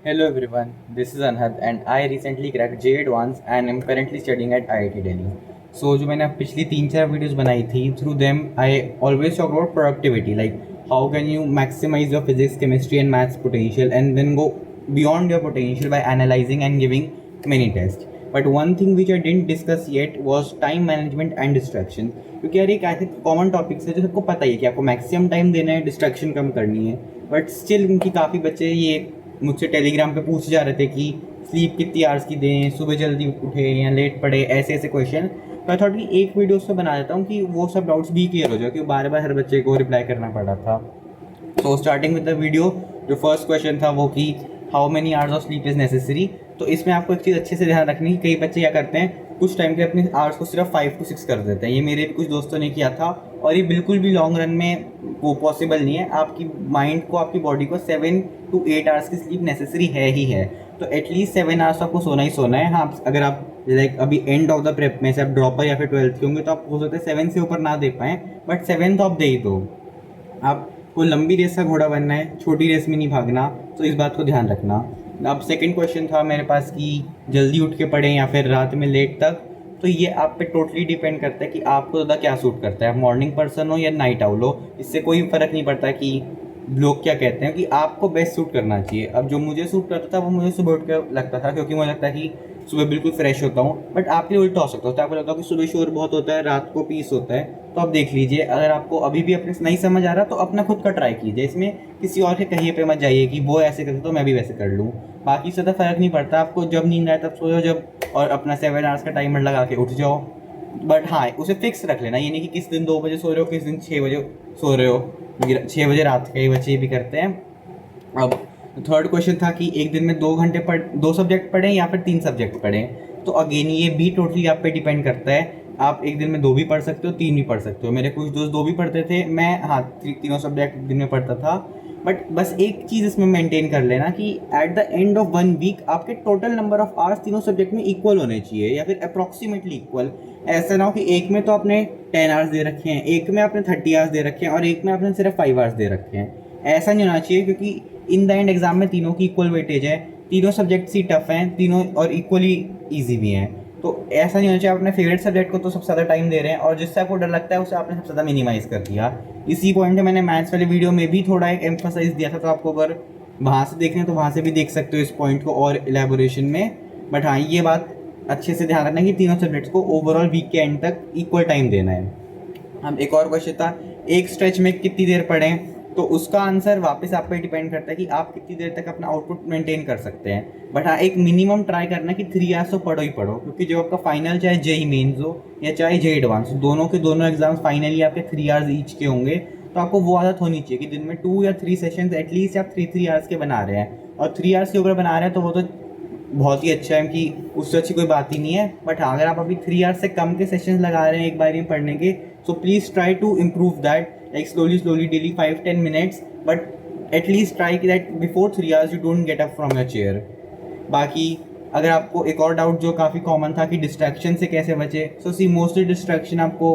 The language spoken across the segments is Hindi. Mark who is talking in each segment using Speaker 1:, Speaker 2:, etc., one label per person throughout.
Speaker 1: Hello everyone, this is Anhad and I recently cracked J Advance and am currently studying at IIT Delhi. So जो मैंने पिछली 3-4 वीडियोस बनाई थी, through them I always talk about productivity, like how can you maximize your physics, chemistry and maths potential and then go beyond your potential by analyzing and giving many tests. But one thing which I didn't discuss yet was time management and distraction. क्योंकि यार एक ऐसे कॉमन टॉपिक्स है जो सबको पता ही है कि आपको मैक्सिमम टाइम देना है, डिस्ट्रैक्शन कम करनी है, बट स्टिल उनकी काफ़ी बच्चे ये मुझसे टेलीग्राम पे पूछे जा रहे थे कि स्लीप कितनी आवर्स की दें, सुबह जल्दी उठे या लेट पड़े, ऐसे ऐसे क्वेश्चन। तो आई थॉट कि एक वीडियो उससे बना देता हूँ कि वो सब डाउट्स भी क्लियर हो जाए, क्योंकि बार बार हर बच्चे को रिप्लाई करना पड़ा था। तो स्टार्टिंग विद द वीडियो, जो फर्स्ट क्वेश्चन था वो कि how many hours of sleep is necessary. तो इसमें आपको एक चीज़ अच्छे से ध्यान रखनी है, कई बच्चे क्या करते हैं कुछ टाइम के अपने आवर्स को सिर्फ 5 to 6 कर देते हैं। ये मेरे भी कुछ दोस्तों ने किया था और ये बिल्कुल भी लॉन्ग रन में वो पॉसिबल नहीं है। आपकी माइंड को, आपकी बॉडी को 7 to 8 आवर्स की स्लीप नेसेसरी है ही है। तो एटलीस्ट 7 आवर्स आपको सोना ही सोना है। हाँ, अगर आप लाइक अभी एंड ऑफ द प्रेप में से आप ड्रॉपर या फिर 12th के होंगे तो आप हो सकता है 7 से ऊपर ना दे पाएँ, बट 7 तो आप दे ही दो। आपको लंबी रेस का घोड़ा बनना है, छोटी रेस में नहीं भागना, तो इस बात को ध्यान रखना। अब सेकंड क्वेश्चन था मेरे पास कि जल्दी उठ के पढ़ें या फिर रात में लेट तक। तो ये आप पे टोटली डिपेंड करता है कि आपको ज़्यादा क्या सूट करता है। आप मॉर्निंग पर्सन हो या नाइट आउल हो, इससे कोई फ़र्क नहीं पड़ता कि लोग क्या कहते हैं, कि आपको बेस्ट सूट करना चाहिए। अब जो मुझे सूट करता था वो मुझे सुबह उठ के लगता था, क्योंकि मुझे लगता है कि सुबह बिल्कुल फ्रेश होता हूँ। बट आपके लिए उल्टा हो सकता है, आपको लगता है कि सुबह शोर बहुत होता है, रात को पीस होता है। तो आप देख लीजिए, अगर आपको अभी भी अपने नहीं समझ आ रहा तो अपना खुद का ट्राई कीजिए। इसमें किसी और के कहिए पे मत जाइए कि वो ऐसे करते तो मैं भी वैसे कर लूँ। बाकी से तो फ़र्क नहीं पड़ता, आपको जब नींद आए तब सो जाओ, जब और अपना 7 आवर्स का टाइमर लगा के उठ जाओ। बट हाँ, उसे फिक्स रख लेना, ये नहीं कि किस दिन 2 बजे सो रहे हो, किस दिन 6 बजे सो रहे हो। 6 बजे रात के बच्चे ये भी करते हैं। अब थर्ड क्वेश्चन था कि एक दिन में 2 घंटे 2 सब्जेक्ट पढ़ें या फिर 3 सब्जेक्ट पढ़ें। तो अगेन ये भी टोटली आप पे डिपेंड करता है। आप एक दिन में 2 भी पढ़ सकते हो, 3 भी पढ़ सकते हो। मेरे कुछ दोस्त 2 भी पढ़ते थे, मैं हाँ तीनों सब्जेक्ट दिन में पढ़ता था। बट बस एक चीज़ इसमें मेंटेन कर लेना कि at the end of 1 week आपके टोटल नंबर ऑफ आवर्स तीनों सब्जेक्ट में इक्वल होने चाहिए, या फिर अप्रॉक्सीमेटली इक्वल। ऐसा ना हो कि एक में तो आपने 10 आवर्स दे रखे हैं, एक में आपने 30 आवर्स दे रखे हैं और एक में आपने सिर्फ 5 आवर्स दे रखे हैं। ऐसा नहीं होना चाहिए, क्योंकि इन द एंड एग्जाम में तीनों की इक्वल वेटेज है, तीनों सब्जेक्ट्स ही टफ हैं, तीनों और इक्वली ईजी भी हैं। तो ऐसा नहीं होना चाहिए आप अपने फेवरेट सब्जेक्ट को तो सबसे ज़्यादा टाइम दे रहे हैं और जिससे आपको डर लगता है उसे आपने सबसे ज़्यादा मिनिमाइज़ कर दिया। इसी पॉइंट पे मैंने मैथ्स वाले वीडियो में भी थोड़ा एक एम्फोसाइज दिया था, तो आपको अगर वहाँ से देखना है तो वहाँ से भी देख सकते हो इस पॉइंट को और एलेबोरेशन में। बट हाँ, ये बात अच्छे से ध्यान रखना कि तीनों सब्जेक्ट्स को ओवरऑल वीक के एंड तक इक्वल टाइम देना है। हम एक और क्वेश्चन था, एक स्ट्रेच में कितनी देर पढ़ें। तो उसका आंसर वापस आप पे डिपेंड करता है कि आप कितनी देर तक अपना आउटपुट मेंटेन कर सकते हैं। बट हाँ, एक मिनिमम ट्राई करना कि 3 आवर्स तो पढ़ो ही पढ़ो, क्योंकि जब आपका फाइनल चाहे जेई मेन्स हो या चाहे जेई एडवांस, दोनों के दोनों एग्जाम्स फाइनली आपके 3 आवर्स ईच के होंगे। तो आपको वो आदत होनी चाहिए कि दिन में 2 या 3 सेशंस एटलीस्ट आप 3 आवर्स के बना रहे हैं। और 3 आवर्स के ऊपर बना रहे हैं तो वो तो बहुत ही अच्छा है, कि उससे अच्छी कोई बात ही नहीं है। बट हाँ, अगर आप अभी 3 आवर्स से कम के सेशंस लगा रहे हैं एक बार में पढ़ने के, so please try to improve that, like slowly daily 5-10 minutes, but at least try that before 3 hours you don't get up from your chair. बाकी अगर आपको एक और डाउट जो काफ़ी कॉमन था कि डिस्ट्रैक्शन से कैसे बचे, सो सी मोस्टली डिस्ट्रैक्शन आपको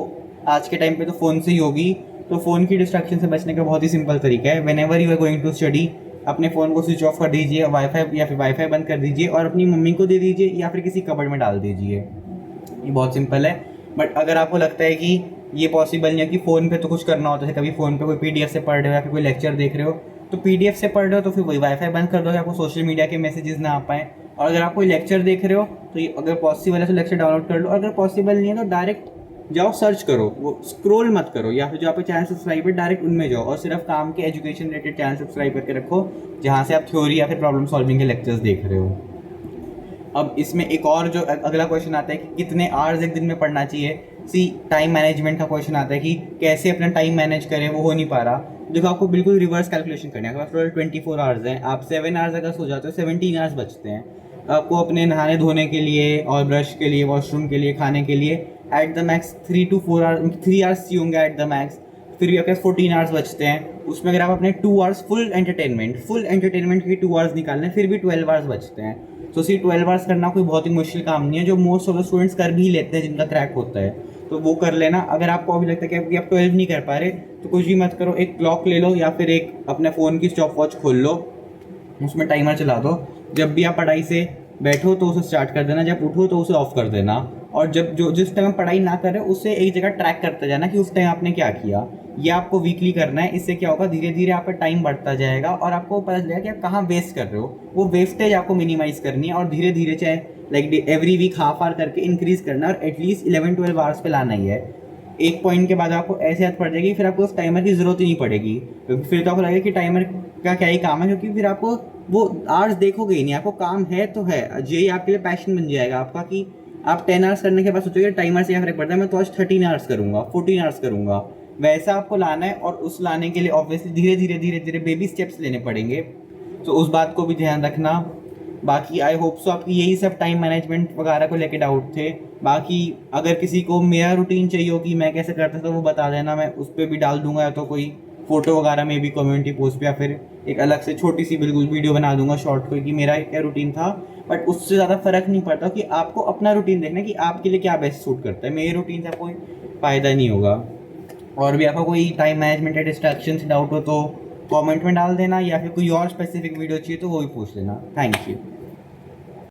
Speaker 1: आज के टाइम पे तो फ़ोन से ही होगी। तो फ़ोन की डिस्ट्रैक्शन से बचने का बहुत ही सिंपल तरीका है, whenever you are going to study अपने फ़ोन को स्विच ऑफ कर दीजिए, वाईफाई या फिर वाईफाई बंद कर दीजिए और अपनी मम्मी को दे दीजिए या फिर किसी कबर्ड में डाल दीजिए। ये बहुत सिंपल है। बट अगर आपको लगता है कि ये पॉसिबल नहीं है कि फ़ोन पे तो कुछ करना होता है, कभी फ़ोन पे कोई पीडीएफ से पढ़ रहे हो या फिर कोई लेक्चर देख रहे हो, तो पीडीएफ से पढ़ रहे हो तो फिर वही वाईफाई बंद कर दो कि आपको सोशल मीडिया के मैसेजेस ना आ पाएँ। और अगर आप कोई लेक्चर देख रहे हो तो ये अगर पॉसिबल है तो लेक्चर डाउनलोड कर लो, और अगर पॉसिबल नहीं है तो डायरेक्ट जाओ सर्च करो, वो स्क्रोल मत करो, या फिर जो आपके चैनल सब्सक्राइब है डायरेक्ट उनमें जाओ और सिर्फ काम के एजुकेशन रिलेटेड चैनल सब्सक्राइब करके रखो, जहाँ से आप थ्योरी या फिर प्रॉब्लम सॉल्विंग के लेक्चर्स देख रहे हो। अब इसमें एक और जो अगला क्वेश्चन आता है कि कितने आवर्स एक दिन में पढ़ना चाहिए। सी टाइम मैनेजमेंट का क्वेश्चन आता है कि कैसे अपना टाइम मैनेज करें, वो हो नहीं पा रहा। देखो, आपको बिल्कुल रिवर्स कैलकुलेशन करना है। टोटल 24 आवर्स हैं, आप 7 आवर्स अगर सो जाते हो 17 आवर्स बचते हैं। आपको अपने नहाने धोने के लिए और ब्रश के लिए, वॉशरूम के लिए, खाने के लिए at the max 3 to 4 hours, 3 hours ही होंगे एट द मैक्स। फिर भी आपके 14 आवर्स बचते हैं। उसमें अगर आप अपने 2 आवर्स फुल एंटरटेनमेंट के 2 आवर्स निकालने, फिर भी 12 आवर्स बचते हैं। तो सी 12 आवर्स करना कोई बहुत ही मुश्किल काम नहीं है, जो मोस्ट ऑफ द स्टूडेंट्स कर भी लेते हैं जिनका क्रैक होता है, तो वो कर लेना। अगर आपको अभी लगता है कि आप 12 नहीं कर पा रहे तो कुछ भी मत करो, एक क्लॉक ले लो या फिर एक अपने फ़ोन की स्टॉप वॉच खोल लो उसमें टाइमर चला दो। जब भी आप पढ़ाई से बैठो तो उसे स्टार्ट कर देना, जब उठो तो उसे ऑफ कर देना। और जब जो जिस टाइम पढ़ाई ना करे उससे एक जगह ट्रैक करते जाना कि उस टाइम आपने क्या किया। ये आपको वीकली करना है। इससे क्या होगा, धीरे धीरे आपका टाइम बढ़ता जाएगा और आपको पता चलेगा कि आप कहाँ वेस्ट कर रहे हो। वो वेस्टेज आपको मिनिमाइज करनी है और धीरे धीरे चाहे like every week half hour करके इंक्रीज करना है और एटलीस्ट 11-12 आवर्स पे लाना ही है। एक पॉइंट के बाद आपको ऐसे आदत पड़ जाएगी, फिर आपको उस टाइमर की ज़रूरत ही नहीं पड़ेगी, क्योंकि फिर तो आपको लगेगा कि टाइमर का क्या ही काम है, क्योंकि फिर आपको वो आवर्स देखोगे ही नहीं। आपको काम है तो है, यही आपके लिए पैशन बन जाएगा आपका कि आप 10 आवर्स करने के बाद सोचोगे टाइमर से क्या फर्क पड़ता है, मैं तो आज 13 आवर्स करूँगा, 14 आवर्स करूँगा। वैसा आपको लाना है और उस लाने के लिए ऑब्वियसली धीरे धीरे बेबी स्टेप्स लेने पड़ेंगे। तो उस बात को भी ध्यान रखना। बाकी आई होप सो आपकी यही सब टाइम मैनेजमेंट वगैरह को लेके डाउट थे। बाकी अगर किसी को मेरा रूटीन चाहिए हो कि मैं कैसे करता था तो वो बता देना, मैं उस पर भी डाल दूंगा, या तो कोई फोटो वगैरह में भी कम्युनिटी पोस्ट पे, या फिर एक अलग से छोटी सी बिल्कुल वीडियो बना दूंगा शॉर्ट कोई कि मेरा क्या रूटीन था। बट उससे ज़्यादा फ़र्क नहीं पड़ता कि आपको अपना रूटीन देखना है कि आपके लिए क्या बेस्ट सूट करता है। मेरे रूटीन से कोई फ़ायदा नहीं होगा। और भी आपको कोई टाइम मैनेजमेंट या डिस्ट्रैक्शन से डाउट हो तो कमेंट में डाल देना, या फिर कोई और स्पेसिफिक वीडियो चाहिए तो वो भी पूछ लेना। Thank you.